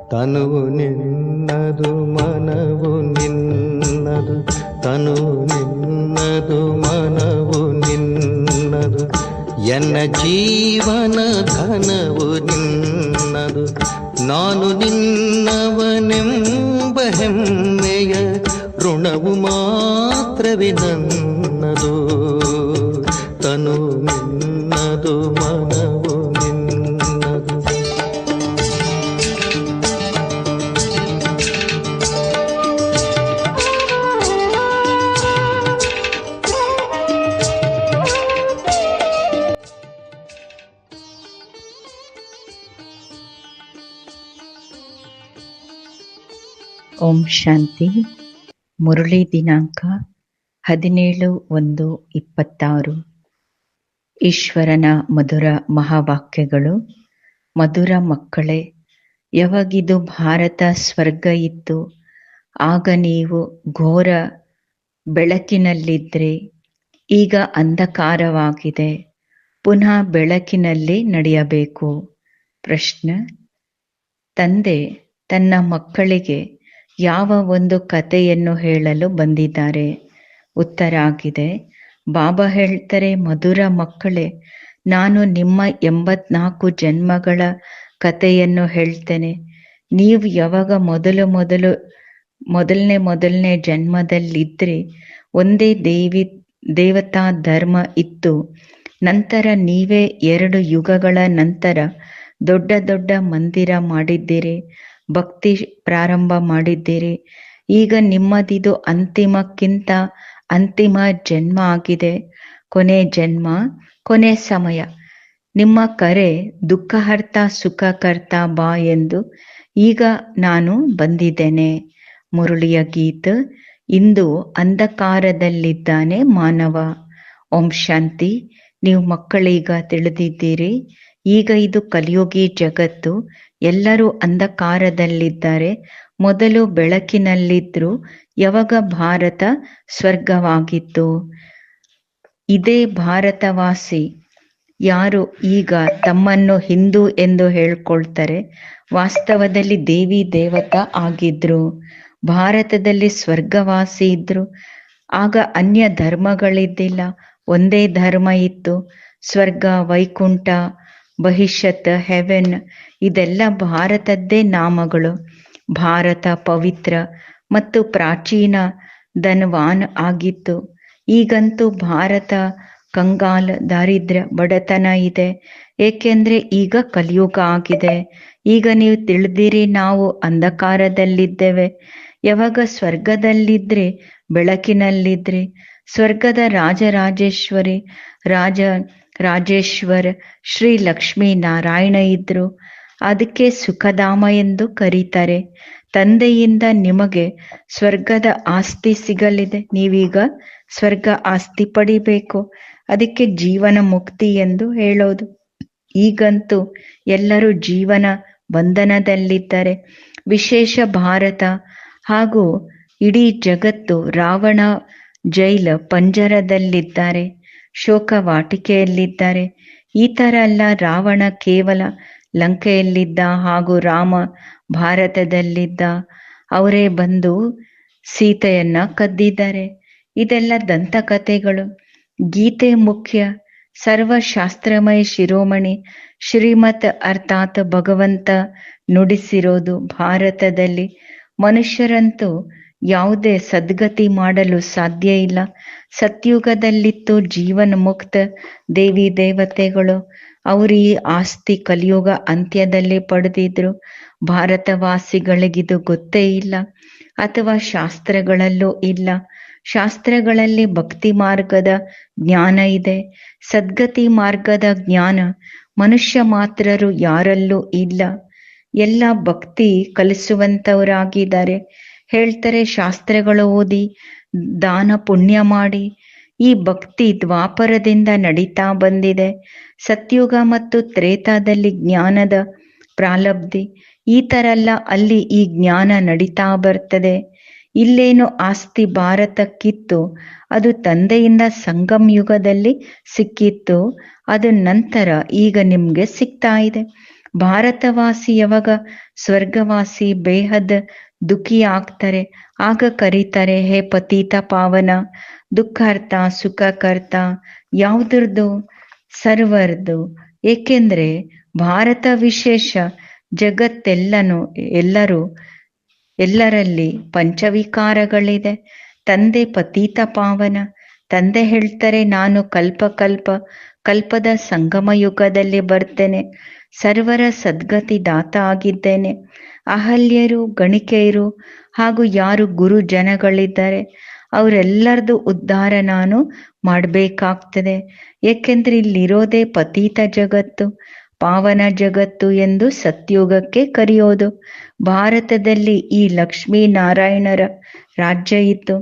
ತನುವು ನಿನ್ನದು ಮನವು ನಿನ್ನದು, ತನುವು ನಿನ್ನದು ಮನವು ನಿನ್ನದು, ಎನ್ನ ಜೀವನ ಧನವು ನಿನ್ನದು. ನಾನು ನಿನ್ನವನೆಂಬ ಹೆಮ್ಮೆಯ ಋಣವು ಮಾತ್ರವೇ ನನ್ನದು. ತನು ನಿನ್ನದು ಮನವು ನಿನ್ನದು. ಓಂ ಶಾಂತಿ. ಮುರಳಿ ದಿನಾಂಕ 17/1/26. ಈಶ್ವರನ ಮಧುರ ಮಹಾವಾಕ್ಯಗಳು. ಮಧುರ ಮಕ್ಕಳೇ, ಯಾವಾಗಿದು ಭಾರತ ಸ್ವರ್ಗ ಇತ್ತು ಆಗ ನೀವು ಘೋರ ಬೆಳಕಿನಲ್ಲಿದ್ದರೆ, ಈಗ ಅಂಧಕಾರವಾಗಿದೆ. ಪುನಃ ಬೆಳಕಿನಲ್ಲಿ ನಡೆಯಬೇಕು. ಪ್ರಶ್ನೆ: ತಂದೆ ತನ್ನ ಮಕ್ಕಳಿಗೆ ಯಾವ ಒಂದು ಕಥೆಯನ್ನು ಹೇಳಲು ಬಂದಿದ್ದಾರೆ? ಉತ್ತರ ಆಗಿದೆ, ಬಾಬಾ ಹೇಳ್ತಾರೆ, ಮಧುರ ಮಕ್ಕಳೇ, ನಾನು ನಿಮ್ಮ 84 ಜನ್ಮಗಳ ಕಥೆಯನ್ನು ಹೇಳ್ತೇನೆ. ನೀವು ಯಾವಾಗ ಮೊದಲನೇ ಜನ್ಮದಲ್ಲಿದ್ದರೆ ಒಂದೇ ದೇವತಾ ಧರ್ಮ ಇತ್ತು. ನಂತರ ನೀವೇ 2 ಯುಗಗಳ ನಂತರ ದೊಡ್ಡ ದೊಡ್ಡ ಮಂದಿರ ಮಾಡಿದ್ದೀರಿ, ಭಕ್ತಿ ಪ್ರಾರಂಭ ಮಾಡಿದ್ದೀರಿ. ಈಗ ನಿಮ್ಮದಿದು ಅಂತಿಮಕ್ಕಿಂತ ಅಂತಿಮ ಜನ್ಮ ಆಗಿದೆ. ಕೊನೆ ಜನ್ಮ, ಕೊನೆ ಸಮಯ. ನಿಮ್ಮ ಕರೆ ದುಃಖಹರ್ತ ಸುಖಕರ್ತ ಬಾ ಎಂದು ಈಗ ನಾನು ಬಂದಿದ್ದೇನೆ. ಮುರಳಿಯ ಗೀತ. ಇಂದು ಅಂಧಕಾರದಲ್ಲಿದ್ದಾನೆ ಮಾನವ. ಓಂ ಶಾಂತಿ. ನೀವು ಮಕ್ಕಳೀಗ ತಿಳಿದಿದ್ದೀರಿ, ಈಗ ಇದು ಕಲಿಯುಗಿ ಜಗತ್ತು. ಎಲ್ಲರೂ ಅಂಧಕಾರದಲ್ಲಿದ್ದಾರೆ. ಮೊದಲು ಬೆಳಕಿನಲ್ಲಿದ್ರು. ಯಾವಾಗ ಭಾರತ ಸ್ವರ್ಗವಾಗಿತ್ತು. ಇದೇ ಭಾರತವಾಸಿ ಯಾರು ಈಗ ತಮ್ಮನ್ನು ಹಿಂದೂ ಎಂದು ಹೇಳ್ಕೊಳ್ತಾರೆ, ವಾಸ್ತವದಲ್ಲಿ ದೇವಿ ದೇವತಾ ಆಗಿದ್ರು. ಭಾರತದಲ್ಲಿ ಸ್ವರ್ಗವಾಸಿ ಇದ್ರು. ಆಗ ಅನ್ಯ ಧರ್ಮಗಳಿದ್ದಿಲ್ಲ, ಒಂದೇ ಧರ್ಮ ಇತ್ತು. ಸ್ವರ್ಗ, ವೈಕುಂಠ, ಭವಿಷ್ಯತ್, ಹೆವೆನ್, ಇದೆಲ್ಲ ಭಾರತದ್ದೇ ನಾಮಗಳು. ಭಾರತ ಪವಿತ್ರ ಮತ್ತು ಪ್ರಾಚೀನ ಧನವಾನ್ ಆಗಿತ್ತು. ಈಗಂತೂ ಭಾರತ ಕಂಗಾಲ್, ದಾರಿದ್ರ್ಯ, ಬಡತನ ಇದೆ. ಏಕೆಂದ್ರೆ ಈಗ ಕಲಿಯುಗ ಆಗಿದೆ. ಈಗ ನೀವು ತಿಳಿದಿರಿ, ನಾವು ಅಂಧಕಾರದಲ್ಲಿದ್ದೇವೆ. ಯಾವಾಗ ಸ್ವರ್ಗದಲ್ಲಿದ್ರೆ, ಬೆಳಕಿನಲ್ಲಿದ್ರೆ, ಸ್ವರ್ಗದ ರಾಜರಾಜೇಶ್ವರಿ, ರಾಜೇಶ್ವರ್, ಶ್ರೀ ಲಕ್ಷ್ಮೀ ನಾರಾಯಣ ಇದ್ರು. ಅದಕ್ಕೆ ಸುಖಧಾಮ ಎಂದು ಕರೀತಾರೆ. ತಂದೆಯಿಂದ ನಿಮಗೆ ಸ್ವರ್ಗದ ಆಸ್ತಿ ಸಿಗಲಿದೆ. ನೀವೀಗ ಸ್ವರ್ಗ ಆಸ್ತಿ ಪಡಿಬೇಕು. ಅದಕ್ಕೆ ಜೀವನ ಮುಕ್ತಿ ಎಂದು ಹೇಳೋದು. ಈಗಂತೂ ಎಲ್ಲರೂ ಜೀವನ ಬಂಧನದಲ್ಲಿದ್ದಾರೆ. ವಿಶೇಷ ಭಾರತ ಹಾಗೂ ಇಡೀ ಜಗತ್ತು ರಾವಣ ಜೈಲ ಪಂಜರದಲ್ಲಿದ್ದಾರೆ, ಶೋಕವಾಟಿಕೆಯಲ್ಲಿದ್ದಾರೆ. ಈ ಥರ ಅಲ್ಲ, ರಾವಣ ಕೇವಲ ಲಂಕೆಯಲ್ಲಿದ್ದ ಹಾಗೂ ರಾಮ ಭಾರತದಲ್ಲಿದ್ದ. ಅವರೇ ಬಂದು ಸೀತೆಯನ್ನ ಕದ್ದಿದ್ದಾರೆ. ಇದೆಲ್ಲ ದಂತಕಥೆಗಳು. ಗೀತೆ ಮುಖ್ಯ. ಸರ್ವಶಾಸ್ತ್ರಮಯ ಶಿರೋಮಣಿ ಶ್ರೀಮತ್ ಅರ್ಥಾತ್ ಭಗವಂತ ನುಡಿಸಿರೋದು. ಭಾರತದಲ್ಲಿ ಮನುಷ್ಯರಂತೂ ಯಾವುದೇ ಸದ್ಗತಿ ಮಾಡಲು ಸಾಧ್ಯ ಇಲ್ಲ. ಸತ್ಯುಗದಲ್ಲಿತ್ತು ಜೀವನ ಮುಕ್ತ ದೇವಿ ದೇವತೆಗಳು. ಅವರು ಈ ಆಸ್ತಿ ಕಲಿಯುಗ ಅಂತ್ಯದಲ್ಲಿ ಪಡೆದಿದ್ರು. ಭಾರತವಾಸಿಗಳಿಗಿದು ಗೊತ್ತೇ ಇಲ್ಲ, ಅಥವಾ ಶಾಸ್ತ್ರಗಳಲ್ಲೂ ಇಲ್ಲ. ಶಾಸ್ತ್ರಗಳಲ್ಲಿ ಭಕ್ತಿ ಮಾರ್ಗದ ಜ್ಞಾನ ಇದೆ. ಸದ್ಗತಿ ಮಾರ್ಗದ ಜ್ಞಾನ ಮನುಷ್ಯ ಮಾತ್ರರು ಯಾರಲ್ಲೂ ಇಲ್ಲ. ಎಲ್ಲ ಭಕ್ತಿ ಕಲಿಸುವಂತವರಾಗಿದ್ದಾರೆ. ಹೇಳ್ತಾರೆ, ಶಾಸ್ತ್ರಗಳು ಓದಿ ದಾನ ಪುಣ್ಯ ಮಾಡಿ. ಈ ಭಕ್ತಿ ದ್ವಾಪರದಿಂದ ನಡೀತಾ ಬಂದಿದೆ. ಸತ್ಯುಗ ಮತ್ತು ತ್ರೇತಾದಲ್ಲಿ ಜ್ಞಾನದ ಪ್ರಾಲಬ್ಧಿ. ಈ ಥರ ಎಲ್ಲ ಅಲ್ಲಿ ಈ ಜ್ಞಾನ ನಡೀತಾ ಬರ್ತದೆ. ಇಲ್ಲೇನು ಆಸ್ತಿ ಭಾರತಕ್ಕಿತ್ತು, ಅದು ತಂದೆಯಿಂದ ಸಂಗಮ್ ಯುಗದಲ್ಲಿ ಸಿಕ್ಕಿತ್ತು. ಅದು ನಂತರ ಈಗ ನಿಮ್ಗೆ ಸಿಗ್ತಾ ಇದೆ. ಭಾರತವಾಸಿ ಯಾವಾಗ ಸ್ವರ್ಗವಾಸಿ ಬೇಹದ್ ದುಃಖಿ ಆಗ್ತಾರೆ, ಆಗ ಕರೀತಾರೆ, ಹೇ ಪತೀತ ಪಾವನ, ದುಃಖಾರ್ಥ ಸುಖಕರ್ತ ಯಾವುದ್ರದ್ದು? ಸರ್ವರ್ದು. ಏಕೆಂದ್ರೆ ಭಾರತ ವಿಶೇಷ, ಜಗತ್ತೆಲ್ಲನೂ ಎಲ್ಲರಲ್ಲಿ ಪಂಚವಿಕಾರಗಳಿದೆ. ತಂದೆ ಪತೀತ ಪಾವನ. ತಂದೆ ಹೇಳ್ತಾರೆ, ನಾನು ಕಲ್ಪದ ಸಂಗಮ ಯುಗದಲ್ಲಿ ಬರ್ತೇನೆ, ಸರ್ವರ ಸದ್ಗತಿ ದಾತ ಆಗಿದ್ದೇನೆ. ಅಹಲ್ಯರು, ಗಣಿಕೆಯರು ಹಾಗೂ ಯಾರು ಗುರು ಜನಗಳಿದ್ದಾರೆ ಅವರೆಲ್ಲರದು ಉದ್ಧಾರ ನಾನು ಮಾಡಬೇಕಾಗ್ತದೆ. ಏಕೆಂದ್ರೆ ಇಲ್ಲಿರೋದೇ ಪತೀತ ಜಗತ್ತು, ಪಾವನ ಜಗತ್ತು ಎಂದು ಸತ್ಯುಗಕ್ಕೆ ಕರೆಯೋದು. ಭಾರತದಲ್ಲಿ ಈ ಲಕ್ಷ್ಮೀನಾರಾಯಣರ ರಾಜ್ಯ ಇತ್ತು.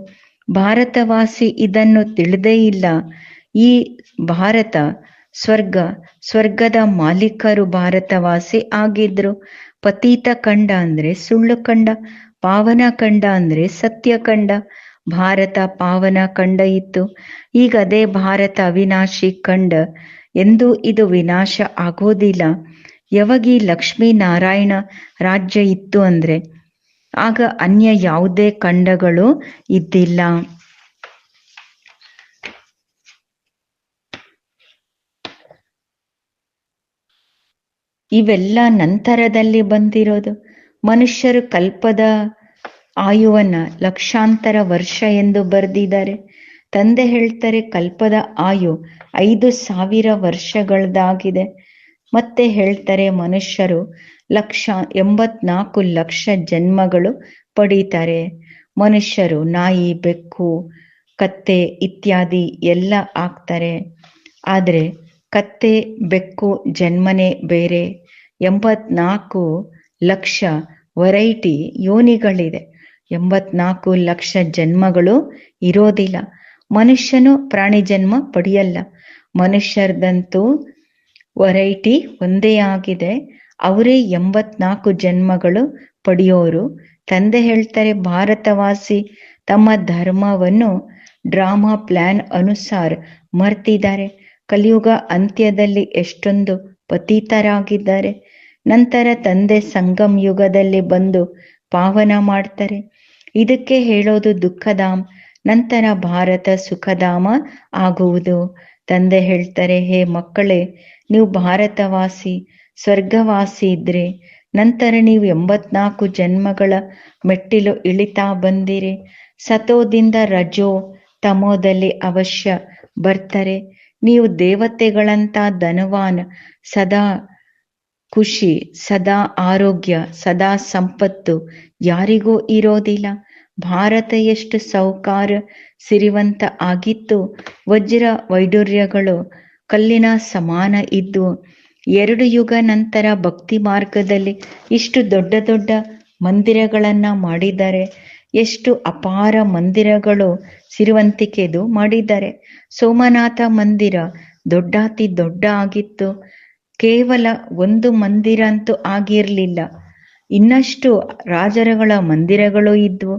ಭಾರತವಾಸಿ ಇದನ್ನು ತಿಳಿದೇ ಇಲ್ಲ. ಈ ಭಾರತ ಸ್ವರ್ಗದ ಮಾಲೀಕರು ಭಾರತವಾಸಿ ಆಗಿದ್ರು. ಪತೀತ ಖಂಡ ಅಂದ್ರೆ ಸುಳ್ಳು ಖಂಡ, ಪಾವನ ಖಂಡ ಅಂದ್ರೆ ಸತ್ಯ ಖಂಡ. ಭಾರತ ಪಾವನ ಖಂಡ ಇತ್ತು. ಈಗ ಅದೇ ಭಾರತ ಅವಿನಾಶಿ ಖಂಡ ಎಂದು ಇದು ವಿನಾಶ ಆಗೋದಿಲ್ಲ. ಯಾವಾಗ ಈ ಲಕ್ಷ್ಮೀನಾರಾಯಣ ರಾಜ್ಯ ಇತ್ತು ಅಂದ್ರೆ ಆಗ ಅನ್ಯ ಯಾವುದೇ ಖಂಡಗಳು ಇದ್ದಿಲ್ಲ. ಇವೆಲ್ಲ ನಂತರದಲ್ಲಿ ಬಂದಿರೋದು. ಮನುಷ್ಯರು ಕಲ್ಪದ ಆಯುವನ್ನ ಲಕ್ಷಾಂತರ ವರ್ಷ ಎಂದು ಬರೆದಿದ್ದಾರೆ. ತಂದೆ ಹೇಳ್ತಾರೆ, ಕಲ್ಪದ ಆಯು 5,000 ವರ್ಷಗಳದಾಗಿದೆ. ಮತ್ತೆ ಹೇಳ್ತಾರೆ, ಮನುಷ್ಯರು 84 ಲಕ್ಷ ಜನ್ಮಗಳು ಪಡೀತಾರೆ. ಮನುಷ್ಯರು ನಾಯಿ, ಬೆಕ್ಕು, ಕತ್ತೆ ಇತ್ಯಾದಿ ಎಲ್ಲ ಆಗ್ತಾರೆ. ಆದರೆ ಕತ್ತೆ ಬೆಕ್ಕು ಜನ್ಮನೇ ಬೇರೆ. 84 ಲಕ್ಷ ವೆರೈಟಿ ಯೋನಿಗಳಿದೆ. 84 ಲಕ್ಷ ಜನ್ಮಗಳು ಇರೋದಿಲ್ಲ. ಮನುಷ್ಯನು ಪ್ರಾಣಿ ಜನ್ಮ ಪಡೆಯಲ್ಲ. ಮನುಷ್ಯರದಂತೂ ವೆರೈಟಿ ಒಂದೇ ಆಗಿದೆ. ಅವರೇ 84 ಜನ್ಮಗಳು ಪಡೆಯೋರು. ತಂದೆ ಹೇಳ್ತಾರೆ, ಭಾರತವಾಸಿ ತಮ್ಮ ಧರ್ಮವನ್ನು ಡ್ರಾಮಾ ಪ್ಲಾನ್ ಅನುಸಾರ ಮರ್ತಿದ್ದಾರೆ. ಕಲಿಯುಗ ಅಂತ್ಯದಲ್ಲಿ ಎಷ್ಟೊಂದು ಪತೀತರಾಗಿದ್ದಾರೆ. ನಂತರ ತಂದೆ ಸಂಗಮ್ ಯುಗದಲ್ಲಿ ಬಂದು ಪಾವನ ಮಾಡ್ತಾರೆ. ಇದಕ್ಕೆ ಹೇಳೋದು ದುಃಖಧಾಮ. ನಂತರ ಭಾರತ ಸುಖಧಾಮ ಆಗುವುದು. ತಂದೆ ಹೇಳ್ತಾರೆ, ಹೇ ಮಕ್ಕಳೇ, ನೀವು ಭಾರತವಾಸಿ ಸ್ವರ್ಗವಾಸಿ ಇದ್ರೆ ನಂತರ ನೀವು 84 ಜನ್ಮಗಳ ಮೆಟ್ಟಿಲು ಇಳಿತಾ ಬಂದಿರಿ. ಸತೋದಿಂದ ರಜೋ ತಮೋದಲ್ಲಿ ಅವಶ್ಯ ಬರ್ತಾರೆ. ನೀವು ದೇವತೆಗಳಂತ ಧನವಾನ್, ಸದಾ ಖುಷಿ, ಸದಾ ಆರೋಗ್ಯ, ಸದಾ ಸಂಪತ್ತು ಯಾರಿಗೂ ಇರೋದಿಲ್ಲ. ಭಾರತ ಎಷ್ಟು ಸೌಕಾರ ಸಿರಿವಂತ ಆಗಿತ್ತು. ವಜ್ರ ವೈಡೂರ್ಯಗಳು ಕಲ್ಲಿನ ಸಮಾನ ಇದ್ದು. 2 ಯುಗ ನಂತರ ಭಕ್ತಿ ಮಾರ್ಗದಲ್ಲಿ ಇಷ್ಟು ದೊಡ್ಡ ದೊಡ್ಡ ಮಂದಿರಗಳನ್ನ ಮಾಡಿದ್ದಾರೆ. ಎಷ್ಟು ಅಪಾರ ಮಂದಿರಗಳು ಸಿರಿವಂತಿಕೆದು ಮಾಡಿದ್ದಾರೆ. ಸೋಮನಾಥ ಮಂದಿರ ದೊಡ್ಡಾತಿ ದೊಡ್ಡ ಆಗಿತ್ತು. ಕೇವಲ 1 ಮಂದಿರ ಅಂತೂ ಆಗಿರ್ಲಿಲ್ಲ. ಇನ್ನಷ್ಟು ರಾಜರುಗಳ ಮಂದಿರಗಳು ಇದ್ವು.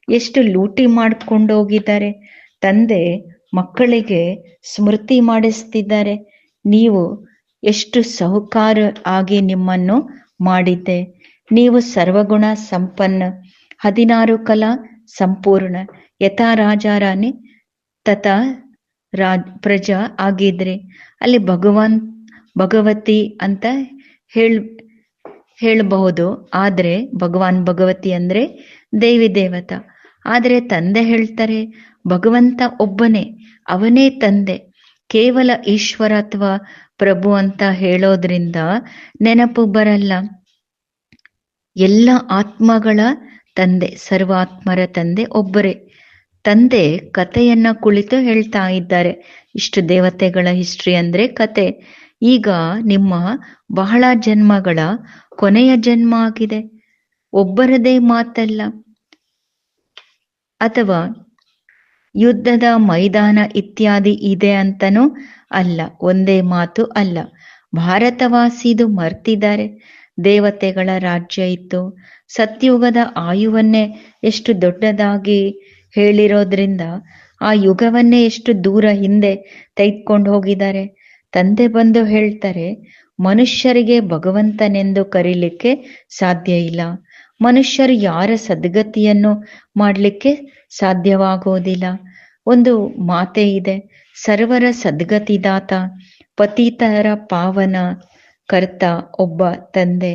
ಎಷ್ಟು ಲೂಟಿ ಮಾಡ್ಕೊಂಡು ಹೋಗಿದ್ದಾರೆ. ತಂದೆ ಮಕ್ಕಳಿಗೆ ಸ್ಮೃತಿ ಮಾಡಿಸ್ತಿದ್ದಾರೆ, ನೀವು ಎಷ್ಟು ಸಹುಕಾರ ಆಗಿ ನಿಮ್ಮನ್ನು ಮಾಡಿದ್ದೆ. ನೀವು ಸರ್ವಗುಣ ಸಂಪನ್ನ, 16 ಕಲಾ ಸಂಪೂರ್ಣ, ಯಥಾ ರಾಜಾರಾಣಿ ತಥಾ ಪ್ರಜಾ ಆಗಿದ್ರಿ. ಅಲ್ಲಿ ಭಗವತಿ ಅಂತ ಹೇಳಬಹುದು. ಆದ್ರೆ ಭಗವತಿ ಅಂದ್ರೆ ದೇವಿ ದೇವತ. ಆದ್ರೆ ತಂದೆ ಹೇಳ್ತಾರೆ, ಭಗವಂತ ಒಬ್ಬನೇ, ಅವನೇ ತಂದೆ. ಕೇವಲ ಈಶ್ವರ ಅಥವಾ ಪ್ರಭು ಅಂತ ಹೇಳೋದ್ರಿಂದ ನೆನಪು ಬರಲ್ಲ. ಎಲ್ಲ ಆತ್ಮಗಳ ತಂದೆ, ಸರ್ವಾತ್ಮರ ತಂದೆ ಒಬ್ಬರೇ. ತಂದೆ ಕಥೆಯನ್ನ ಕುಳಿತು ಹೇಳ್ತಾ ಇದ್ದಾರೆ. ಇಷ್ಟು ದೇವತೆಗಳ ಹಿಸ್ಟ್ರಿ ಅಂದ್ರೆ ಕತೆ. ಈಗ ನಿಮ್ಮ ಬಹಳ ಜನ್ಮಗಳ ಕೊನೆಯ ಜನ್ಮ ಆಗಿದೆ. ಒಬ್ಬರದೇ ಮಾತಲ್ಲ, ಅಥವಾ ಯುದ್ಧದ ಮೈದಾನ ಇತ್ಯಾದಿ ಇದೆ ಅಂತನೂ ಅಲ್ಲ, ಒಂದೇ ಮಾತು ಅಲ್ಲ. ಭಾರತವಾಸಿದು ಮರ್ತಿದ್ದಾರೆ. ದೇವತೆಗಳ ರಾಜ್ಯ ಇತ್ತು. ಸತ್ಯುಗದ ಆಯುವನ್ನೇ ಎಷ್ಟು ದೊಡ್ಡದಾಗಿ ಹೇಳಿರೋದ್ರಿಂದ ಆ ಯುಗವನ್ನೇ ಎಷ್ಟು ದೂರ ಹಿಂದೆ ತೆಗೆದುಕೊಂಡು ಹೋಗಿದ್ದಾರೆ. ತಂದೆ ಬಂದು ಹೇಳ್ತಾರೆ, ಮನುಷ್ಯರಿಗೆ ಭಗವಂತನೆಂದು ಕರೀಲಿಕ್ಕೆ ಸಾಧ್ಯ ಇಲ್ಲ. ಮನುಷ್ಯರು ಯಾರ ಸದ್ಗತಿಯನ್ನು ಮಾಡಲಿಕ್ಕೆ ಸಾಧ್ಯವಾಗೋದಿಲ್ಲ. ಒಂದು ಮಾತೆ ಇದೆ, ಸರ್ವರ ಸದ್ಗತಿದಾತ ಪತಿತರ ಪಾವನ ಕರ್ತ ಒಬ್ಬ ತಂದೆ,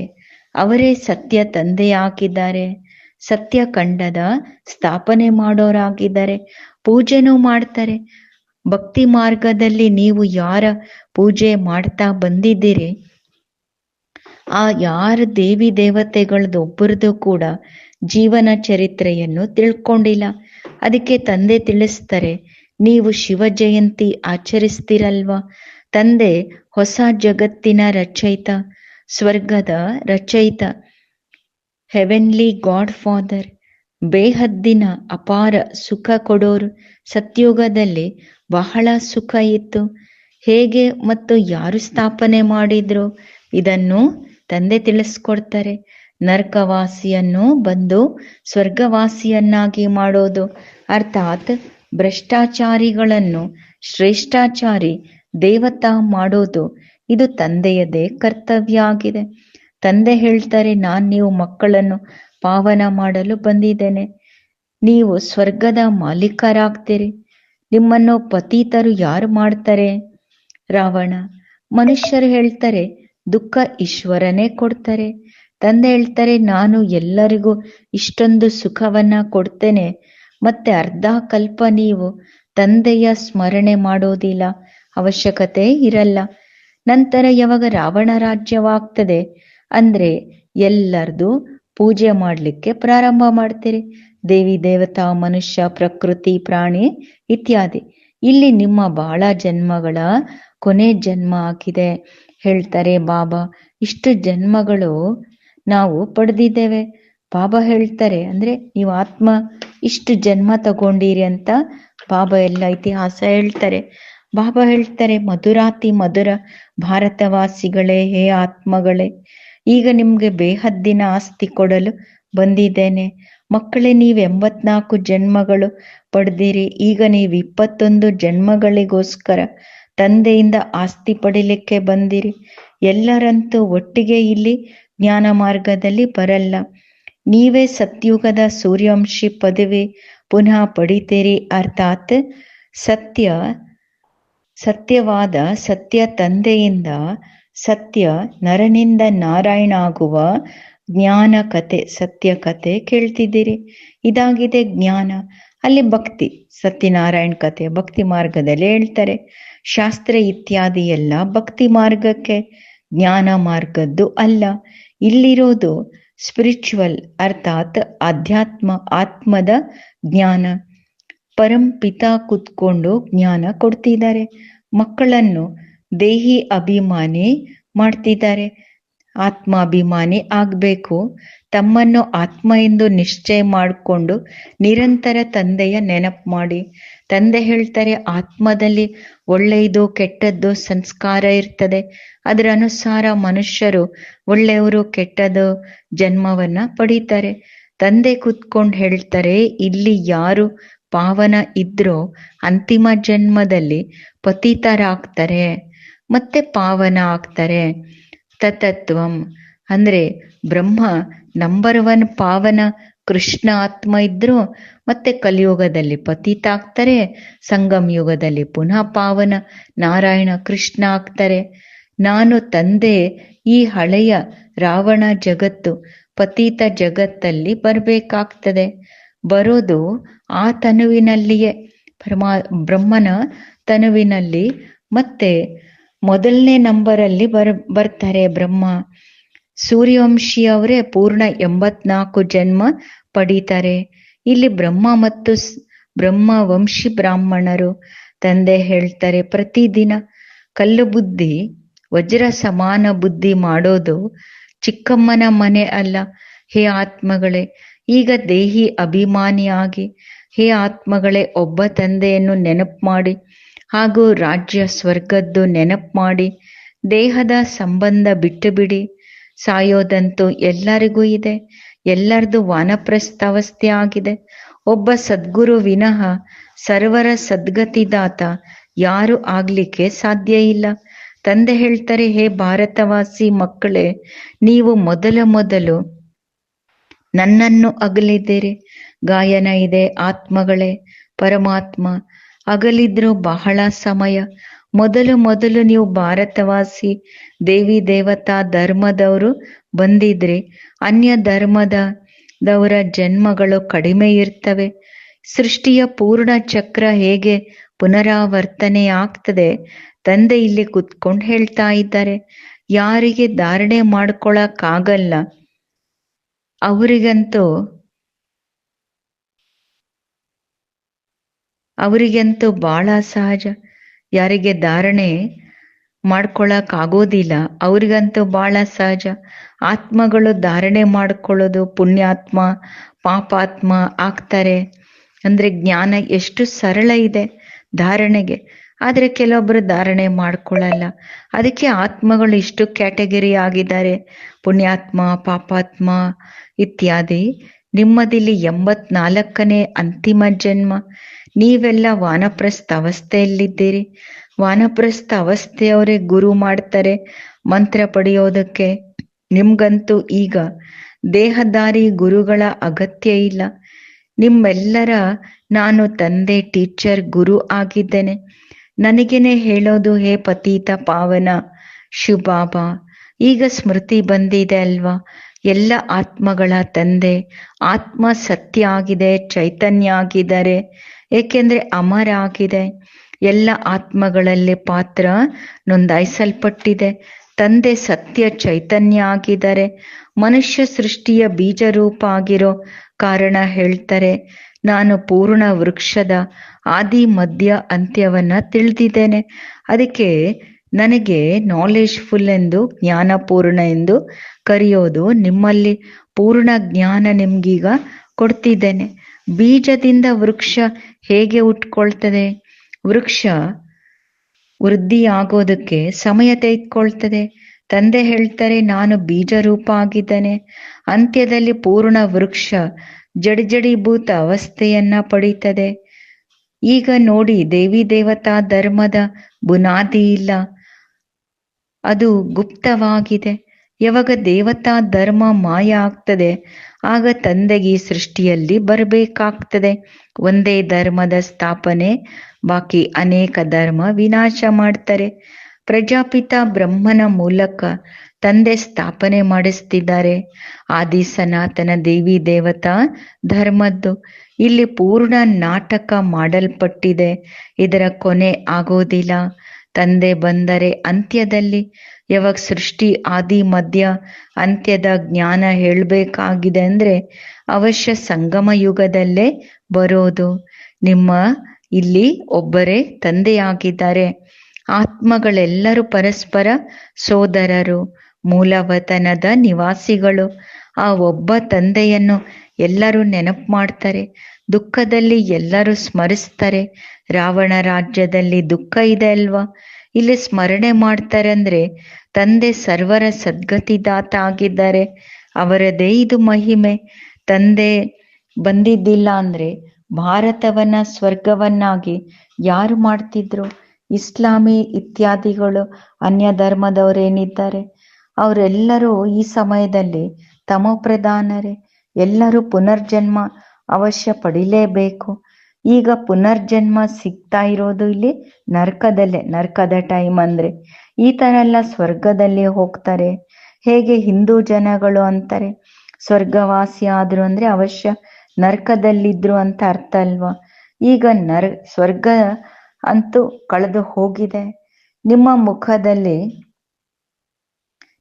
ಅವರೇ ಸತ್ಯ ತಂದೆಯಾಗಿದ್ದಾರೆ. ಸತ್ಯ ಖಂಡದ ಸ್ಥಾಪನೆ ಮಾಡೋರಾಗಿದ್ದಾರೆ. ಪೂಜೆನೂ ಮಾಡ್ತಾರೆ. ಭಕ್ತಿ ಮಾರ್ಗದಲ್ಲಿ ನೀವು ಯಾರ ಪೂಜೆ ಮಾಡ್ತಾ ಬಂದಿದ್ದೀರಿ, ಆ ಯಾರ ದೇವಿ ದೇವತೆಗಳದ್ದು ಒಬ್ಬರದು ಕೂಡ ಜೀವನ ಚರಿತ್ರೆಯನ್ನು ತಿಳ್ಕೊಂಡಿಲ್ಲ. ಅದಕ್ಕೆ ತಂದೆ ತಿಳಿಸ್ತಾರೆ, ನೀವು ಶಿವ ಜಯಂತಿ ಆಚರಿಸ್ತಿರಲ್ವಾ, ತಂದೆ ಹೊಸ ಜಗತ್ತಿನ ರಚಯಿತ, ಸ್ವರ್ಗದ ರಚಯಿತ, ಹೆವೆನ್ಲಿ ಗಾಡ್ ಫಾದರ್, ಬೇಹದ್ದಿನ ಅಪಾರ ಸುಖ ಕೊಡೋರು. ಸತ್ಯುಗದಲ್ಲಿ ಬಹಳ ಸುಖ ಇತ್ತು. ಹೇಗೆ ಮತ್ತು ಯಾರು ಸ್ಥಾಪನೆ ಮಾಡಿದ್ರು ಇದನ್ನು ತಂದೆ ತಿಳಿಸ್ಕೊಡ್ತಾರೆ. ನರಕವಾಸಿಯನ್ನು ಬಂದು ಸ್ವರ್ಗವಾಸಿಯನ್ನಾಗಿ ಮಾಡೋದು, ಅರ್ಥಾತ್ ಭ್ರಷ್ಟಾಚಾರಿಗಳನ್ನು ಶ್ರೇಷ್ಠಾಚಾರಿ ದೇವತಾ ಮಾಡೋದು, ಇದು ತಂದೆಯದೇ ಕರ್ತವ್ಯ ಆಗಿದೆ. ತಂದೆ ಹೇಳ್ತಾರೆ, ನೀವು ಮಕ್ಕಳನ್ನು ಪಾವನ ಮಾಡಲು ಬಂದಿದ್ದೇನೆ. ನೀವು ಸ್ವರ್ಗದ ಮಾಲೀಕರಾಗ್ತೀರಿ. ನಿಮ್ಮನ್ನು ಪತಿತರು ಯಾರು ಮಾಡ್ತಾರೆ? ರಾವಣ. ಮನುಷ್ಯರು ಹೇಳ್ತಾರೆ ದುಃಖ ಈಶ್ವರನೇ ಕೊಡ್ತಾರೆ. ತಂದೆ ಹೇಳ್ತಾರೆ, ನಾನು ಎಲ್ಲರಿಗೂ ಇಷ್ಟೊಂದು ಸುಖವನ್ನ ಕೊಡ್ತೇನೆ, ಮತ್ತೆ ಅರ್ಧ ಕಲ್ಪ ನೀವು ತಂದೆಯ ಸ್ಮರಣೆ ಮಾಡೋದಿಲ್ಲ, ಅವಶ್ಯಕತೆ ಇರಲ್ಲ. ನಂತರ ಯಾವಾಗ ರಾವಣ ರಾಜ್ಯವಾಗ್ತದೆ ಅಂದ್ರೆ ಎಲ್ಲರದು ಪೂಜೆ ಮಾಡಲಿಕ್ಕೆ ಪ್ರಾರಂಭ ಮಾಡ್ತೀರಿ. ದೇವಿ ದೇವತಾ, ಮನುಷ್ಯ, ಪ್ರಕೃತಿ, ಪ್ರಾಣಿ ಇತ್ಯಾದಿ. ಇಲ್ಲಿ ನಿಮ್ಮ ಬಹಳ ಜನ್ಮಗಳ ಕೊನೆ ಜನ್ಮ ಆಗಿದೆ. ಹೇಳ್ತಾರೆ ಬಾಬಾ, ಇಷ್ಟು ಜನ್ಮಗಳು ನಾವು ಪಡೆದಿದ್ದೇವೆ. ಬಾಬಾ ಹೇಳ್ತಾರೆ, ಅಂದ್ರೆ ನೀವು ಆತ್ಮ ಇಷ್ಟು ಜನ್ಮ ತಗೊಂಡಿರಿ ಅಂತ ಬಾಬಾ ಎಲ್ಲ ಇತಿಹಾಸ ಹೇಳ್ತಾರೆ. ಬಾಬಾ ಹೇಳ್ತಾರೆ, ಮಧುರಾತಿ ಮಧುರ ಭಾರತವಾಸಿಗಳೇ, ಹೇ ಆತ್ಮಗಳೇ, ಈಗ ನಿಮ್ಗೆ ಬೇಹದ್ದಿನ ಆಸ್ತಿ ಕೊಡಲು ಬಂದಿದ್ದೇನೆ. ಮಕ್ಕಳೇ, ನೀವು 84 ಜನ್ಮಗಳು ಪಡೆದಿರಿ. ಈಗ ನೀವು 21 ಜನ್ಮಗಳಿಗೋಸ್ಕರ ತಂದೆಯಿಂದ ಆಸ್ತಿ ಪಡಿಲಿಕ್ಕೆ ಬಂದಿರಿ. ಎಲ್ಲರಂತೂ ಒಟ್ಟಿಗೆ ಇಲ್ಲಿ ಜ್ಞಾನ ಮಾರ್ಗದಲ್ಲಿ ಬರಲ್ಲ. ನೀವೇ ಸತ್ಯುಗದ ಸೂರ್ಯವಂಶಿ ಪದವಿ ಪುನಃ ಪಡಿತೀರಿ. ಅರ್ಥಾತ್ ಸತ್ಯವಾದ ಸತ್ಯ ತಂದೆಯಿಂದ ಸತ್ಯ ನರನಿಂದ ನಾರಾಯಣ ಆಗುವ ಜ್ಞಾನ ಕತೆ, ಸತ್ಯ ಕತೆ ಕೇಳ್ತಿದ್ದೀರಿ. ಇದಾಗಿದೆ ಜ್ಞಾನ. ಅಲ್ಲಿ ಭಕ್ತಿ, ಸತ್ಯನಾರಾಯಣ ಕತೆ ಭಕ್ತಿ ಮಾರ್ಗದಲ್ಲಿ ಹೇಳ್ತಾರೆ. ಶಾಸ್ತ್ರ ಇತ್ಯಾದಿ ಎಲ್ಲ ಭಕ್ತಿ ಮಾರ್ಗಕ್ಕೆ, ಜ್ಞಾನ ಮಾರ್ಗದ್ದು ಅಲ್ಲ. ಇಲ್ಲಿರೋದು ಸ್ಪಿರಿಚುವಲ್, ಅರ್ಥಾತ್ ಆಧ್ಯಾತ್ಮ, ಆತ್ಮದ ಜ್ಞಾನ. ಪರಂಪಿತ ಕುತ್ಕೊಂಡು ಜ್ಞಾನ ಕೊಡ್ತಿದ್ದಾರೆ. ಮಕ್ಕಳನ್ನು ದೇಹಿ ಅಭಿಮಾನಿ ಮಾಡ್ತಿದ್ದಾರೆ. ಆತ್ಮಾಭಿಮಾನಿ ಆಗ್ಬೇಕು. ತಮ್ಮನ್ನು ಆತ್ಮ ಎಂದು ನಿಶ್ಚಯ ಮಾಡಿಕೊಂಡು ನಿರಂತರ ತಂದೆಯ ನೆನಪು ಮಾಡಿ. ತಂದೆ ಹೇಳ್ತಾರೆ, ಆತ್ಮದಲ್ಲಿ ಒಳ್ಳೆಯದು ಕೆಟ್ಟದ್ದು ಸಂಸ್ಕಾರ ಇರ್ತದೆ. ಅದರ ಅನುಸಾರ ಮನುಷ್ಯರು ಒಳ್ಳೆಯವರು ಕೆಟ್ಟದ್ದು ಜನ್ಮವನ್ನ ಪಡೀತಾರೆ. ತಂದೆ ಕುತ್ಕೊಂಡು ಹೇಳ್ತಾರೆ, ಇಲ್ಲಿ ಯಾರು ಪಾವನ ಇದ್ರೋ ಅಂತಿಮ ಜನ್ಮದಲ್ಲಿ ಪತಿತರಾಗ್ತಾರೆ, ಮತ್ತೆ ಪಾವನ ಆಗ್ತಾರೆ. ತತತ್ವಂ ಅಂದ್ರೆ ಬ್ರಹ್ಮ ನಂಬರ್ 1 ಪಾವನ ಕೃಷ್ಣ ಆತ್ಮ ಇದ್ರು ಮತ್ತೆ ಕಲಿಯುಗದಲ್ಲಿ ಪತಿತ ಆಗ್ತಾರೆ. ಸಂಗಮ ಯುಗದಲ್ಲಿ ಪುನಃ ಪಾವನ ನಾರಾಯಣ ಕೃಷ್ಣ ಆಗ್ತಾರೆ. ನಾನು ತಂದೆ ಈ ಹಳೆಯ ರಾವಣ ಜಗತ್ತು ಪತಿತ ಜಗತ್ತಲ್ಲಿ ಬರ್ಬೇಕಾಗ್ತದೆ. ಬರೋದು ಆ ತನುವಿನಲ್ಲಿಯೇ, ಬ್ರಹ್ಮನ ತನುವಿನಲ್ಲಿ. ಮತ್ತೆ ಮೊದಲನೇ ನಂಬರಲ್ಲಿ ಬರ್ತಾರೆ ಬ್ರಹ್ಮ. ಸೂರ್ಯವಂಶಿಯವರೇ ಪೂರ್ಣ 84 ಜನ್ಮ ಪಡೀತಾರೆ. ಇಲ್ಲಿ ಬ್ರಹ್ಮ ಮತ್ತು ಬ್ರಹ್ಮ ವಂಶಿ ಬ್ರಾಹ್ಮಣರು. ತಂದೆ ಹೇಳ್ತಾರೆ, ಪ್ರತಿದಿನ ಕಲ್ಲು ಬುದ್ಧಿ ವಜ್ರ ಸಮಾನ ಬುದ್ಧಿ ಮಾಡೋದು ಚಿಕ್ಕಮ್ಮನ ಮನೆ ಅಲ್ಲ. ಹೇ ಆತ್ಮಗಳೇ, ಈಗ ದೇಹಿ ಅಭಿಮಾನಿಯಾಗಿ, ಹೇ ಆತ್ಮಗಳೇ, ಒಬ್ಬ ತಂದೆಯನ್ನು ನೆನಪು ಮಾಡಿ ಹಾಗೂ ರಾಜ್ಯ ಸ್ವರ್ಗದ್ದು ನೆನಪು ಮಾಡಿ. ದೇಹದ ಸಂಬಂಧ ಬಿಟ್ಟು ಬಿಡಿ. ಸಾಯೋದಂತೂ ಎಲ್ಲರಿಗೂ ಇದೆ. ಎಲ್ಲರದು ವಾನಪ್ರಸ್ಥಾವಸ್ಥೆ ಆಗಿದೆ. ಒಬ್ಬ ಸದ್ಗುರು ವಿನಃ ಸರ್ವರ ಸದ್ಗತಿದಾತ ಯಾರು ಆಗ್ಲಿಕ್ಕೆ ಸಾಧ್ಯ ಇಲ್ಲ. ತಂದೆ ಹೇಳ್ತಾರೆ, ಹೇ ಭಾರತವಾಸಿ ಮಕ್ಕಳೇ, ನೀವು ಮೊದಲು ನನ್ನನ್ನು ಅಗಲಿದ್ದೀರಿ. ಗಾಯನ ಇದೆ, ಆತ್ಮಗಳೇ ಪರಮಾತ್ಮ ಅಗಲಿದ್ರು ಬಹಳ ಸಮಯ. ಮೊದಲು ನೀವು ಭಾರತವಾಸಿ ದೇವಿ ದೇವತಾ ಧರ್ಮದವರು ಬಂದಿದ್ರಿ. ಅನ್ಯ ಧರ್ಮದವರ ಜನ್ಮಗಳು ಕಡಿಮೆ ಇರ್ತವೆ. ಸೃಷ್ಟಿಯ ಪೂರ್ಣ ಚಕ್ರ ಹೇಗೆ ಪುನರಾವರ್ತನೆ ಆಗ್ತದೆ, ತಂದೆ ಇಲ್ಲಿ ಕುತ್ಕೊಂಡು ಹೇಳ್ತಾ ಇದ್ದಾರೆ. ಯಾರಿಗೆ ಧಾರಣೆ ಮಾಡ್ಕೊಳಕ್ಕಾಗಲ್ಲ ಅವರಿಗಂತೂ ಬಹಳ ಸಹಜ. ಯಾರಿಗೆ ಧಾರಣೆ ಮಾಡ್ಕೊಳಕ್ ಆಗೋದಿಲ್ಲ ಅವ್ರಿಗಂತೂ ಬಹಳ ಸಹಜ. ಆತ್ಮಗಳು ಧಾರಣೆ ಮಾಡ್ಕೊಳ್ಳೋದು, ಪುಣ್ಯಾತ್ಮ ಪಾಪಾತ್ಮ ಆಗ್ತಾರೆ. ಅಂದ್ರೆ ಜ್ಞಾನ ಎಷ್ಟು ಸರಳ ಇದೆ ಧಾರಣೆಗೆ. ಆದ್ರೆ ಕೆಲವೊಬ್ರು ಧಾರಣೆ ಮಾಡ್ಕೊಳ್ಳಲ್ಲ. ಅದಕ್ಕೆ ಆತ್ಮಗಳು ಇಷ್ಟು ಕ್ಯಾಟಗರಿ ಆಗಿದ್ದಾರೆ, ಪುಣ್ಯಾತ್ಮ ಪಾಪಾತ್ಮ ಇತ್ಯಾದಿ. ನಿಮ್ಮದಿಲ್ಲಿ 84ನೇ ಅಂತಿಮ ಜನ್ಮ. ನೀವೆಲ್ಲ ವಾನಪ್ರಸ್ಥ ಅವಸ್ಥೆಯಲ್ಲಿದ್ದೀರಿ. ವಾನಪ್ರಸ್ಥ ಅವಸ್ಥೆಯವರೇ ಗುರು ಮಾಡ್ತಾರೆ ಮಂತ್ರ ಪಡೆಯೋದಕ್ಕೆ. ನಿಮ್ಗಂತೂ ಈಗ ದೇಹದಾರಿ ಗುರುಗಳ ಅಗತ್ಯ ಇಲ್ಲ. ನಿಮ್ಮೆಲ್ಲರ ನಾನು ತಂದೆ ಟೀಚರ್ ಗುರು ಆಗಿದ್ದೇನೆ. ನನಗೇನೆ ಹೇಳೋದು, ಹೇ ಪತೀತ ಪಾವನ ಶಿವಬಾಬಾ, ಈಗ ಸ್ಮೃತಿ ಬಂದಿದೆ ಅಲ್ವಾ? ಎಲ್ಲ ಆತ್ಮಗಳ ತಂದೆ. ಆತ್ಮ ಸತ್ಯ ಆಗಿದೆ, ಚೈತನ್ಯ ಆಗಿದ್ದಾರೆ. ಏಕೆಂದ್ರೆ ಅಮರ ಆಗಿದೆ. ಎಲ್ಲ ಆತ್ಮಗಳಲ್ಲಿ ಪಾತ್ರ ನೋಂದಾಯಿಸಲ್ಪಟ್ಟಿದೆ. ತಂದೆ ಸತ್ಯ ಚೈತನ್ಯ ಆಗಿದ್ದಾರೆ. ಮನುಷ್ಯ ಸೃಷ್ಟಿಯ ಬೀಜ ರೂಪ ಆಗಿರೋ ಕಾರಣ ಹೇಳ್ತಾರೆ, ನಾನು ಪೂರ್ಣ ವೃಕ್ಷದ ಆದಿ ಮಧ್ಯ ಅಂತ್ಯವನ್ನ ತಿಳಿದಿದ್ದೇನೆ. ಅದಕ್ಕೆ ನನಗೆ ನಾಲೆಜ್ಫುಲ್ ಎಂದು, ಜ್ಞಾನಪೂರ್ಣ ಎಂದು ಕರೆಯೋದು. ನಿಮ್ಮಲ್ಲಿ ಪೂರ್ಣ ಜ್ಞಾನ ನಿಮ್ಗೀಗ ಕೊಡ್ತಿದ್ದೇನೆ. ಬೀಜದಿಂದ ವೃಕ್ಷ ಹೇಗೆ ಉಟ್ಕೊಳ್ತದೆ? ವೃಕ್ಷ ವೃದ್ಧಿ ಆಗೋದಕ್ಕೆ ಸಮಯ ತೆಗೆದುಕೊಳ್ತದೆ. ತಂದೆ ಹೇಳ್ತಾರೆ, ನಾನು ಬೀಜ ರೂಪ ಆಗಿದ್ದೇನೆ. ಅಂತ್ಯದಲ್ಲಿ ಪೂರ್ಣ ವೃಕ್ಷ ಜಡಿಜಡಿಭೂತ ಅವಸ್ಥೆಯನ್ನ ಪಡೀತದೆ. ಈಗ ನೋಡಿ, ದೇವಿ ದೇವತಾ ಧರ್ಮದ ಬುನಾದಿ ಇಲ್ಲ, ಅದು ಗುಪ್ತವಾಗಿದೆ. ಯಾವಾಗ ದೇವತಾ ಧರ್ಮ ಮಾಯ ಆಗ್ತದೆ, ಆಗ ತಂದೆಗೆ ಈ ಸೃಷ್ಟಿಯಲ್ಲಿ ಬರಬೇಕಾಗ್ತದೆ. ಒಂದೇ ಧರ್ಮದ ಸ್ಥಾಪನೆ, ಬಾಕಿ ಅನೇಕ ಧರ್ಮ ವಿನಾಶ ಮಾಡ್ತಾರೆ. ಪ್ರಜಾಪಿತ ಬ್ರಹ್ಮನ ಮೂಲಕ ತಂದೆ ಸ್ಥಾಪನೆ ಮಾಡಿಸ್ತಿದ್ದಾರೆ ಆದಿ ಸನಾತನ ದೇವಿ ದೇವತಾ ಧರ್ಮದ್ದು. ಇಲ್ಲಿ ಪೂರ್ಣ ನಾಟಕ ಮಾಡಲ್ಪಟ್ಟಿದೆ. ಇದರ ಕೊನೆ ಆಗೋದಿಲ್ಲ. ತಂದೆ ಬಂದರೆ ಅಂತ್ಯದಲ್ಲಿ, ಯಾವಾಗ ಸೃಷ್ಟಿ ಆದಿ ಮಧ್ಯ ಅಂತ್ಯದ ಜ್ಞಾನ ಹೇಳಬೇಕಾಗಿದೆ ಅಂದ್ರೆ ಅವಶ್ಯ ಸಂಗಮ ಯುಗದಲ್ಲೇ ಬರೋದು. ನಿಮ್ಮ ಇಲ್ಲಿ ಒಬ್ಬರೇ ತಂದೆಯಾಗಿದ್ದಾರೆ. ಆತ್ಮಗಳೆಲ್ಲರೂ ಪರಸ್ಪರ ಸೋದರರು, ಮೂಲವತನದ ನಿವಾಸಿಗಳು. ಆ ಒಬ್ಬ ತಂದೆಯನ್ನು ಎಲ್ಲರೂ ನೆನಪು ಮಾಡ್ತಾರೆ. ದುಃಖದಲ್ಲಿ ಎಲ್ಲರೂ ಸ್ಮರಿಸ್ತಾರೆ. ರಾವಣ ರಾಜ್ಯದಲ್ಲಿ ದುಃಖ ಇದೆ ಅಲ್ವಾ? ಇಲ್ಲಿ ಸ್ಮರಣೆ ಮಾಡ್ತಾರೆ ಅಂದ್ರೆ ತಂದೆ ಸರ್ವರ ಸದ್ಗತಿದಾತ ಆಗಿದ್ದಾರೆ. ಅವರದೇ ಇದು ಮಹಿಮೆ. ತಂದೆ ಬಂದಿದ್ದಿಲ್ಲ ಅಂದ್ರೆ ಭಾರತವನ್ನ ಸ್ವರ್ಗವನ್ನಾಗಿ ಯಾರು ಮಾಡ್ತಿದ್ರು? ಇಸ್ಲಾಮಿ ಇತ್ಯಾದಿಗಳು ಅನ್ಯ ಧರ್ಮದವರೇನಿದ್ದಾರೆ ಅವರೆಲ್ಲರೂ ಈ ಸಮಯದಲ್ಲಿ ತಮೋಪ್ರಧಾನರೇ. ಎಲ್ಲರೂ ಪುನರ್ಜನ್ಮ ಅವಶ್ಯ ಪಡಿಲೇಬೇಕು. ಈಗ ಪುನರ್ಜನ್ಮ ಸಿಗ್ತಾ ಇರೋದು ಇಲ್ಲಿ ನರಕದಲ್ಲೇ. ನರಕದ ಟೈಮ್ ಅಂದ್ರೆ ಈ ತರ ಎಲ್ಲ ಸ್ವರ್ಗದಲ್ಲಿ ಹೋಗ್ತಾರೆ. ಹೇಗೆ ಹಿಂದೂ ಜನಗಳು ಅಂತಾರೆ ಸ್ವರ್ಗವಾಸಿ ಆದ್ರು ಅಂದ್ರೆ ಅವಶ್ಯ ನರಕದಲ್ಲಿದ್ರು ಅಂತ ಅರ್ಥ ಅಲ್ವಾ? ಈಗ ಸ್ವರ್ಗ ಅಂತೂ ಕಳೆದು ಹೋಗಿದೆ.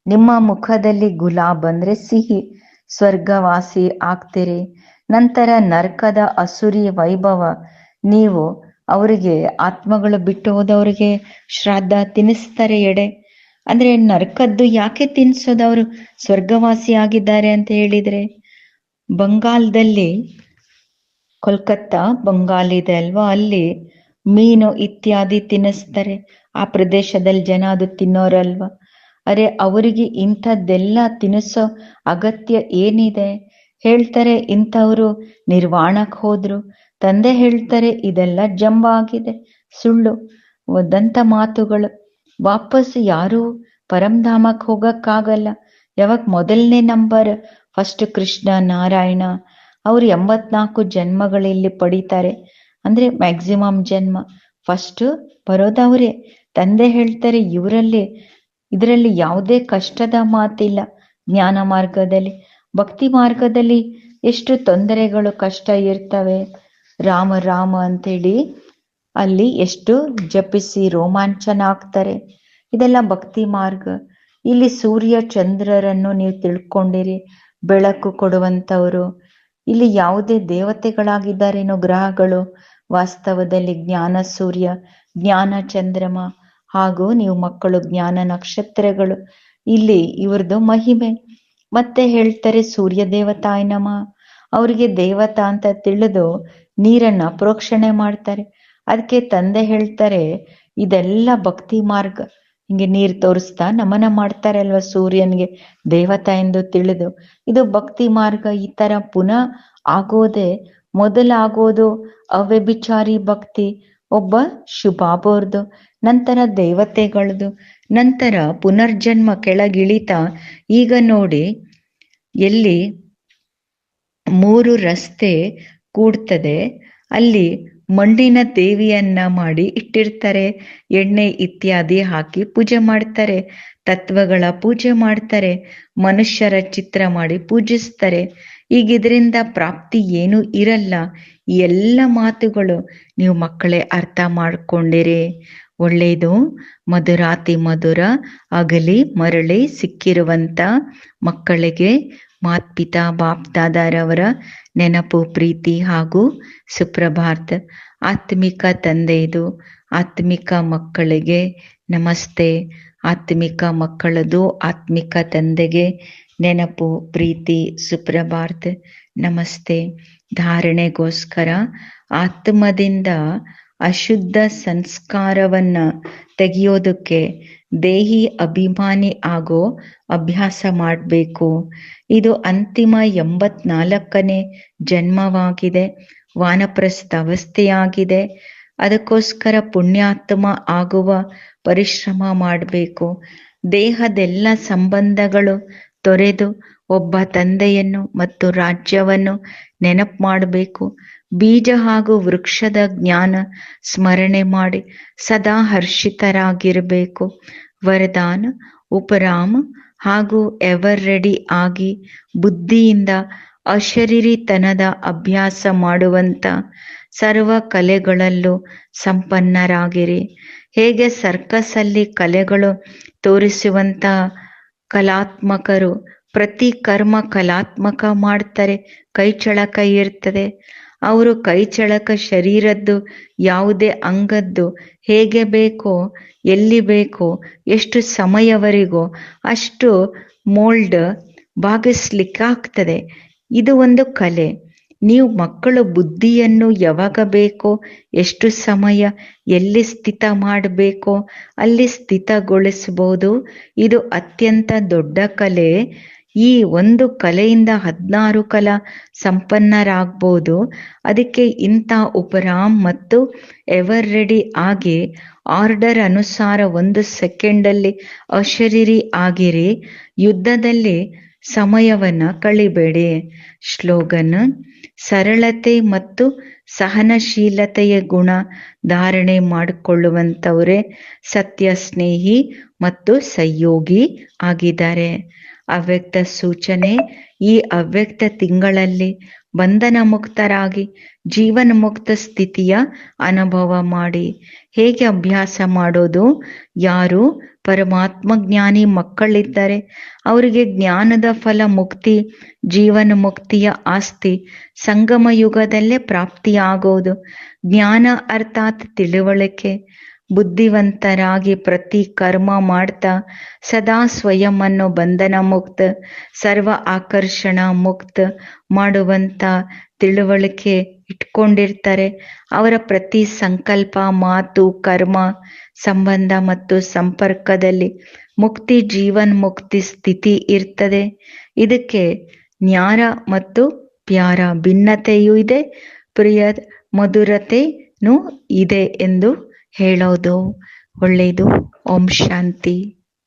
ನಿಮ್ಮ ಮುಖದಲ್ಲಿ ಗುಲಾಬ್ ಅಂದ್ರೆ ಸಿಹಿ, ಸ್ವರ್ಗವಾಸಿ ಆಗ್ತೀರಿ. ನಂತರ ನರಕದ ಅಸುರಿ ವೈಭವ. ನೀವು ಅವರಿಗೆ ಆತ್ಮಗಳು ಬಿಟ್ಟು ಹೋದವರಿಗೆ ಶ್ರಾದ್ದ ತಿನ್ನಿಸ್ತಾರೆ ಎಡೆ. ಅಂದ್ರೆ ನರಕದ್ದು ಯಾಕೆ ತಿನ್ಸೋದು? ಅವರು ಸ್ವರ್ಗವಾಸಿ ಆಗಿದ್ದಾರೆ ಅಂತ ಹೇಳಿದ್ರೆ. ಬಂಗಾಲದಲ್ಲಿ, ಕೋಲ್ಕತ್ತಾ ಬಂಗಾಲ್ ಇದೆ ಅಲ್ವಾ, ಅಲ್ಲಿ ಮೀನು ಇತ್ಯಾದಿ ತಿನ್ನಿಸ್ತಾರೆ. ಆ ಪ್ರದೇಶದಲ್ಲಿ ಜನ ಅದು ತಿನ್ನೋರಲ್ವಾ. ಅರೆ ಅವರಿಗೆ ಇಂಥದ್ದೆಲ್ಲ ತಿನ್ನಿಸೋ ಅಗತ್ಯ ಏನಿದೆ? ಹೇಳ್ತಾರೆ ಇಂಥವ್ರು ನಿರ್ವಾಣಕ್ಕೆ ಹೋದ್ರು. ತಂದೆ ಹೇಳ್ತಾರೆ ಇದೆಲ್ಲ ಜಂಬ ಆಗಿದೆ, ಸುಳ್ಳು ದಂತ ಮಾತುಗಳು. ವಾಪಸ್ ಯಾರು ಪರಂಧಾಮಕ್ಕೆ ಹೋಗಕ್ಕಾಗಲ್ಲ. ಯಾವಾಗ ಮೊದಲನೇ ನಂಬರ್ ಫಸ್ಟ್ ಕೃಷ್ಣ ನಾರಾಯಣ ಅವರು 84 ಜನ್ಮಗಳಲ್ಲಿ ಪಡಿತಾರೆ. ಅಂದ್ರೆ ಮ್ಯಾಕ್ಸಿಮಮ್ ಜನ್ಮ ಫಸ್ಟ್ ಬರೋದವ್ರೆ. ತಂದೆ ಹೇಳ್ತಾರೆ ಇದರಲ್ಲಿ ಯಾವುದೇ ಕಷ್ಟದ ಮಾತಿಲ್ಲ. ಜ್ಞಾನ ಮಾರ್ಗದಲ್ಲಿ, ಭಕ್ತಿ ಮಾರ್ಗದಲ್ಲಿ ಎಷ್ಟು ತೊಂದರೆಗಳು ಕಷ್ಟ ಇರ್ತವೆ. ರಾಮ ರಾಮ ಅಂತೇಳಿ ಅಲ್ಲಿ ಎಷ್ಟು ಜಪಿಸಿ ರೋಮಾಂಚನ ಆಗ್ತಾರೆ. ಇದೆಲ್ಲ ಭಕ್ತಿ ಮಾರ್ಗ. ಇಲ್ಲಿ ಸೂರ್ಯ ಚಂದ್ರರನ್ನು ನೀವು ತಿಳ್ಕೊಂಡಿರಿ, ಬೆಳಕು ಕೊಡುವಂಥವರು. ಇಲ್ಲಿ ಯಾವುದೇ ದೇವತೆಗಳಾಗಿದ್ದಾರೇನೋ ಗ್ರಹಗಳು, ವಾಸ್ತವದಲ್ಲಿ ಜ್ಞಾನ ಸೂರ್ಯ, ಜ್ಞಾನ ಚಂದ್ರಮ, ಹಾಗೂ ನೀವು ಮಕ್ಕಳು ಜ್ಞಾನ ನಕ್ಷತ್ರಗಳು. ಇಲ್ಲಿ ಇವ್ರದ್ದು ಮಹಿಮೆ. ಮತ್ತೆ ಹೇಳ್ತಾರೆ ಸೂರ್ಯ ದೇವತಾಯ ನಮಃ. ಅವರಿಗೆ ದೇವತಾ ಅಂತ ತಿಳಿದು ನೀರನ್ನ ಪ್ರೋಕ್ಷಣೆ ಮಾಡ್ತಾರೆ. ಅದಕ್ಕೆ ತಂದೆ ಹೇಳ್ತಾರೆ ಇದೆಲ್ಲ ಭಕ್ತಿ ಮಾರ್ಗ. ಹಿಂಗೆ ನೀರು ತೋರಿಸ್ತಾ ನಮನ ಮಾಡ್ತಾರೆ ಅಲ್ವಾ ಸೂರ್ಯನ್ಗೆ, ದೇವತಾ ಎಂದು ತಿಳಿದು. ಇದು ಭಕ್ತಿ ಮಾರ್ಗ. ಈ ತರ ಪುನಃ ಆಗೋದೆ ಮೊದಲಾಗೋದು ಅವ್ಯಭಿಚಾರಿ ಭಕ್ತಿ, ಒಬ್ಬ ಶುಭಾಬೋರ್ದು, ನಂತರ ದೇವತೆಗಳದು, ನಂತರ ಪುನರ್ಜನ್ಮ ಕೆಳಗಿಳಿತ. ಈಗ ನೋಡಿ ಎಲ್ಲಿ 3 ರಸ್ತೆ ಕೂಡ್ತದೆ ಅಲ್ಲಿ ಮಣ್ಣಿನ ದೇವಿಯನ್ನ ಮಾಡಿ ಇಟ್ಟಿರ್ತಾರೆ. ಎಣ್ಣೆ ಇತ್ಯಾದಿ ಹಾಕಿ ಪೂಜೆ ಮಾಡ್ತಾರೆ. ತತ್ವಗಳ ಪೂಜೆ ಮಾಡ್ತಾರೆ. ಮನುಷ್ಯರ ಚಿತ್ರ ಮಾಡಿ ಪೂಜಿಸ್ತಾರೆ. ಈಗ ಇದರಿಂದ ಪ್ರಾಪ್ತಿ ಏನೂ ಇರಲ್ಲ. ಈ ಎಲ್ಲ ಮಾತುಗಳು ನೀವು ಮಕ್ಕಳೇ ಅರ್ಥ ಮಾಡ್ಕೊಂಡಿರಿ. ಒಳ್ಳೆಯದು. ಮಧುರಾತಿ ಮಧುರ ಅಗಲಿ ಮರಳಿ ಸಿಕ್ಕಿರುವಂತ ಮಕ್ಕಳಿಗೆ ಮಾತ್ಪಿತಾ ಬಾಪ್ ದಾದಾರವರ ನೆನಪು, ಪ್ರೀತಿ ಹಾಗೂ ಸುಪ್ರಭಾತ್. ಆತ್ಮಿಕ ತಂದೆಯದು ಆತ್ಮಿಕ ಮಕ್ಕಳಿಗೆ ನಮಸ್ತೆ. ಆತ್ಮಿಕ ಮಕ್ಕಳದು ಆತ್ಮಿಕ ತಂದೆಗೆ ನೆನಪು, ಪ್ರೀತಿ, ಸುಪ್ರಭಾತ್, ನಮಸ್ತೆ. ಧಾರಣೆಗೋಸ್ಕರ ಆತ್ಮದಿಂದ ಅಶುದ್ಧ ಸಂಸ್ಕಾರವನ್ನ ತೆಗೆಯೋದಕ್ಕೆ ದೇಹಿ ಅಭಿಮಾನಿ ಆಗೋ ಅಭ್ಯಾಸ ಮಾಡಬೇಕು. ಇದು ಅಂತಿಮ 84ನೇ ಜನ್ಮವಾಗಿದೆ, ವಾನಪ್ರಸ್ಥ ಅವಸ್ಥೆಯಾಗಿದೆ. ಅದಕ್ಕೋಸ್ಕರ ಪುಣ್ಯಾತ್ಮ ಆಗುವ ಪರಿಶ್ರಮ ಮಾಡಬೇಕು. ದೇಹದೆಲ್ಲ ಸಂಬಂಧಗಳು ತೊರೆದು ಒಬ್ಬ ತಂದೆಯನ್ನು ಮತ್ತು ರಾಜ್ಯವನ್ನು ನೆನಪು ಮಾಡಬೇಕು. ಬೀಜ ಹಾಗೂ ವೃಕ್ಷದ ಜ್ಞಾನ ಸ್ಮರಣೆ ಮಾಡಿ ಸದಾ ಹರ್ಷಿತರಾಗಿರಬೇಕು. ವರದಾನ ಉಪರಾಮ ಹಾಗೂ ಎವರ್ ರೆಡಿ ಆಗಿ ಬುದ್ಧಿಯಿಂದ ಅಶರೀರಿತನದ ಅಭ್ಯಾಸ ಮಾಡುವಂತ ಸರ್ವ ಕಲೆಗಳಲ್ಲೂ ಸಂಪನ್ನರಾಗಿರಿ. ಹೇಗೆ ಸರ್ಕಸ್ ಅಲ್ಲಿ ಕಲೆಗಳು ತೋರಿಸುವಂತ ಕಲಾತ್ಮಕರು ಪ್ರತಿ ಕರ್ಮ ಕಲಾತ್ಮಕ ಮಾಡ್ತಾರೆ. ಕೈ ಚಳಕ ಇರ್ತದೆ. ಅವರು ಕೈ ಚಳಕ ಶರೀರದ್ದು ಯಾವುದೇ ಅಂಗದ್ದು ಹೇಗೆ ಬೇಕೋ, ಎಲ್ಲಿ ಬೇಕೋ, ಎಷ್ಟು ಸಮಯವರೆಗೋ ಅಷ್ಟು ಮೋಲ್ಡ್ ಭಾಗಿಸ್ಲಿಕ್ಕಾಗ್ತದೆ. ಇದು ಒಂದು ಕಲೆ. ನೀವು ಮಕ್ಕಳು ಬುದ್ಧಿಯನ್ನು ಯಾವಾಗ ಬೇಕೋ, ಎಷ್ಟು ಸಮಯ, ಎಲ್ಲಿ ಸ್ಥಿತ ಮಾಡಬೇಕೋ ಅಲ್ಲಿ ಸ್ಥಿತಗೊಳಿಸಬಹುದು. ಇದು ಅತ್ಯಂತ ದೊಡ್ಡ ಕಲೆ. ಈ ಒಂದು ಕಲೆಯಿಂದ 16 ಕಲಾ ಸಂಪನ್ನರಾಗ್ಬೋದು. ಅದಕ್ಕೆ ಇಂಥ ಉಪರಾಮ್ ಮತ್ತು ಎವರ್ ರೆಡಿ ಆಗಿ ಆರ್ಡರ್ ಅನುಸಾರ 1 ಸೆಕೆಂಡಲ್ಲಿ ಅಶರೀರಿ ಆಗಿರಿ. ಯುದ್ಧದಲ್ಲಿ ಸಮಯವನ್ನ ಕಳಿಬೇಡಿ. ಶ್ಲೋಗನ್: ಸರಳತೆ ಮತ್ತು ಸಹನಶೀಲತೆಯ ಗುಣ ಧಾರಣೆ ಮಾಡಿಕೊಳ್ಳುವಂಥವರೇ ಸತ್ಯ ಸ್ನೇಹಿ ಮತ್ತು ಸಹಯೋಗಿ ಆಗಿದ್ದಾರೆ. ಅವ್ಯಕ್ತ ಸೂಚನೆ: ಈ ಅವ್ಯಕ್ತ ತಿಂಗಳಲ್ಲಿ ಬಂಧನ ಮುಕ್ತರಾಗಿ ಜೀವನ ಮುಕ್ತ ಸ್ಥಿತಿಯ ಅನುಭವ ಮಾಡಿ. ಹೇಗೆ ಅಭ್ಯಾಸ ಮಾಡೋದು? ಯಾರು ಪರಮಾತ್ಮ ಜ್ಞಾನಿ ಮಕ್ಕಳಿದ್ದಾರೆ ಅವರಿಗೆ ಜ್ಞಾನದ ಫಲ ಮುಕ್ತಿ, ಜೀವನ ಮುಕ್ತಿಯ ಆಸ್ತಿ ಸಂಗಮ ಯುಗದಲ್ಲೇ ಪ್ರಾಪ್ತಿಯಾಗೋದು. ಜ್ಞಾನ ಅರ್ಥಾತ್ ತಿಳುವಳಿಕೆ. ಬುದ್ಧಿವಂತರಾಗಿ ಪ್ರತಿ ಕರ್ಮ ಮಾಡ್ತಾ ಸದಾ ಸ್ವಯಂವನ್ನು ಬಂಧನ ಮುಕ್ತ, ಸರ್ವ ಆಕರ್ಷಣ ಮುಕ್ತ ಮಾಡುವಂತ ತಿಳುವಳಿಕೆ ಇಟ್ಕೊಂಡಿರ್ತಾರೆ. ಅವರ ಪ್ರತಿ ಸಂಕಲ್ಪ, ಮಾತು, ಕರ್ಮ, ಸಂಬಂಧ ಮತ್ತು ಸಂಪರ್ಕದಲ್ಲಿ ಮುಕ್ತಿ, ಜೀವನ್ ಮುಕ್ತಿ ಸ್ಥಿತಿ ಇರ್ತದೆ. ಇದಕ್ಕೆ ನ್ಯಾರ ಮತ್ತು ಪ್ಯಾರ ಭಿನ್ನತೆಯೂ ಇದೆ, ಪ್ರಿಯ ಮಧುರತೆನೂ ಇದೆ ಎಂದು ಹೇಳೋದು. ಒಳ್ಳೆಯದು. ಓಂ ಶಾಂತಿ.